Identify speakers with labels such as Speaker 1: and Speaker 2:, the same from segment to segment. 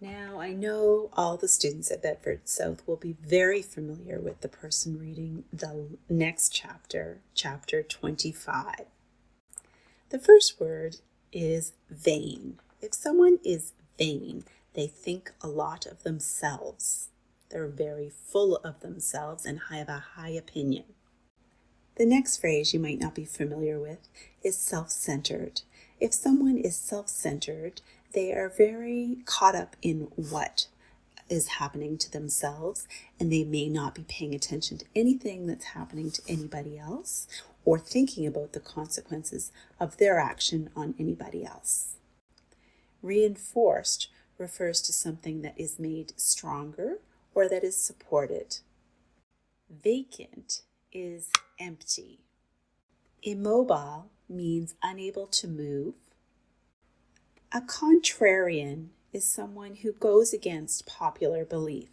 Speaker 1: Now, I know all the students at Bedford South will be very familiar with the person reading the next chapter, chapter 25. The first word is vain. If someone is vain, they think a lot of themselves. They're very full of themselves and have a high opinion. The next phrase you might not be familiar with is self-centered. If someone is self-centered, they are very caught up in what is happening to themselves, and they may not be paying attention to anything that's happening to anybody else or thinking about the consequences of their action on anybody else. Reinforced refers to something that is made stronger or that is supported. Vacant is empty. Immobile means unable to move. A contrarian is someone who goes against popular belief.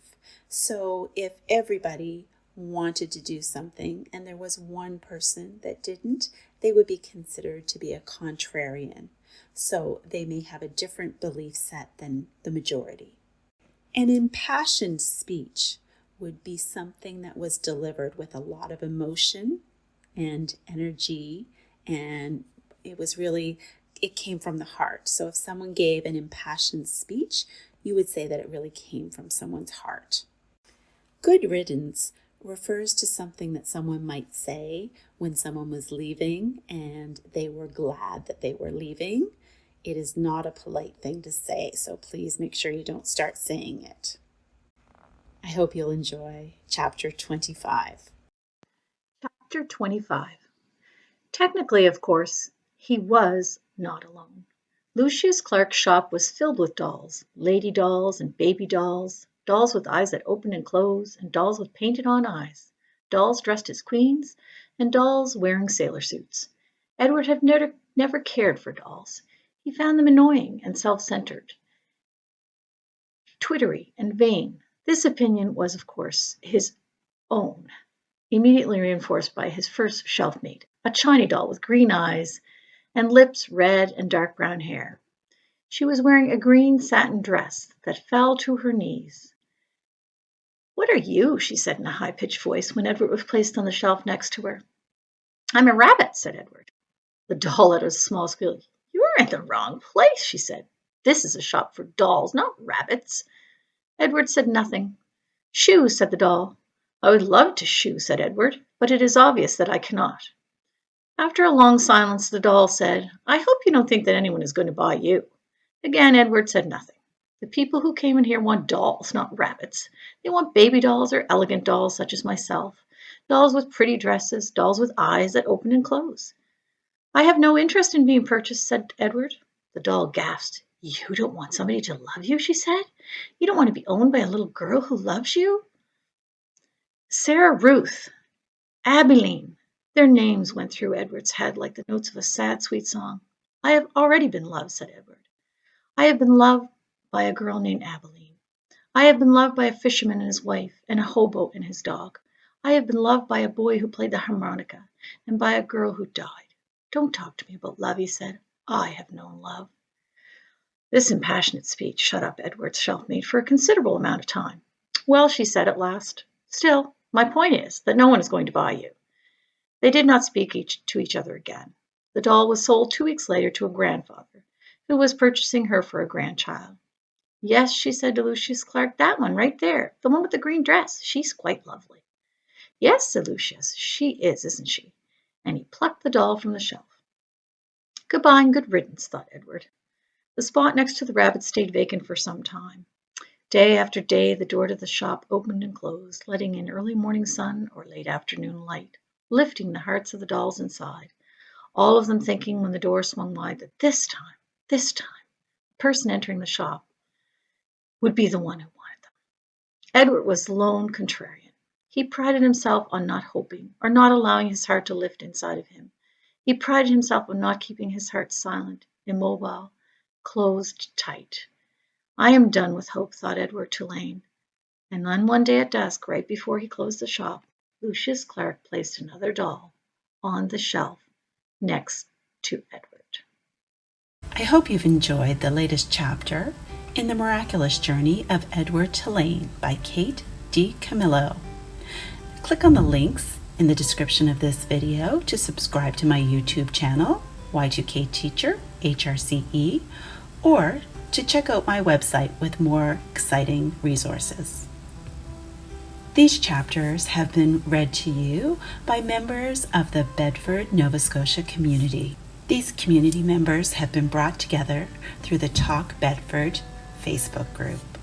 Speaker 1: So if everybody wanted to do something and there was one person that didn't, they would be considered to be a contrarian. So they may have a different belief set than the majority. An impassioned speech would be something that was delivered with a lot of emotion and energy, and it came from the heart. So if someone gave an impassioned speech, you would say that it really came from someone's heart. Good riddance refers to something that someone might say when someone was leaving and they were glad that they were leaving. It is not a polite thing to say, so please make sure you don't start saying it. I hope you'll enjoy chapter 25.
Speaker 2: Chapter 25. Technically, of course, he was not alone. Lucius Clark's shop was filled with dolls, lady dolls and baby dolls, dolls with eyes that open and close, and dolls with painted-on eyes, dolls dressed as queens, and dolls wearing sailor suits. Edward had never cared for dolls. He found them annoying and self-centered, twittery and vain. This opinion was, of course, his own, immediately reinforced by his first shelf-mate, a china doll with green eyes and lips red and dark brown hair. She was wearing a green satin dress that fell to her knees. "What are you?" she said in a high-pitched voice when Edward was placed on the shelf next to her. "I'm a rabbit," said Edward. The doll let out a small squeal. "You're in the wrong place," she said. "This is a shop for dolls, not rabbits." Edward said nothing. "Shoo," said the doll. "I would love to shoo," said Edward, "but it is obvious that I cannot." After a long silence, the doll said, "I hope you don't think that anyone is going to buy you." Again, Edward said nothing. The people who came in here want dolls, not rabbits. They want baby dolls or elegant dolls such as myself, dolls with pretty dresses, dolls with eyes that open and close. "I have no interest in being purchased," said Edward. The doll gasped. "You don't want somebody to love you," she said. "You don't want to be owned by a little girl who loves you?" Sarah Ruth, Abilene. Their names went through Edward's head like the notes of a sad, sweet song. "I have already been loved," said Edward. "I have been loved by a girl named Abilene. I have been loved by a fisherman and his wife, and a hobo and his dog. I have been loved by a boy who played the harmonica, and by a girl who died. Don't talk to me about love," he said. "I have known love." This impassionate speech shut up Edward's shelfmate for a considerable amount of time. "Well," she said at last, "still, my point is that no one is going to buy you." They did not speak to each other again. The doll was sold 2 weeks later to a grandfather, who was purchasing her for a grandchild. "Yes," she said to Lucius Clark, "that one right there, the one with the green dress. She's quite lovely." "Yes," said Lucius, "she is, isn't she?" And he plucked the doll from the shelf. Goodbye and good riddance, thought Edward. The spot next to the rabbit stayed vacant for some time. Day after day, the door to the shop opened and closed, letting in early morning sun or late afternoon light, lifting the hearts of the dolls inside, all of them thinking when the door swung wide that this time, the person entering the shop would be the one who wanted them. Edward was the lone contrarian. He prided himself on not hoping or not allowing his heart to lift inside of him. He prided himself on not keeping his heart silent, immobile, closed tight. "I am done with hope," thought Edward Tulane. And then one day at dusk, right before he closed the shop, Lucius Clark placed another doll on the shelf next to Edward.
Speaker 1: I hope you've enjoyed the latest chapter, in the Miraculous Journey of Edward Tulane by Kate DiCamillo. Click on the links in the description of this video to subscribe to my YouTube channel, Y2K Teacher, HRCE, or to check out my website with more exciting resources. These chapters have been read to you by members of the Bedford, Nova Scotia community. These community members have been brought together through the Talk Bedford Facebook group.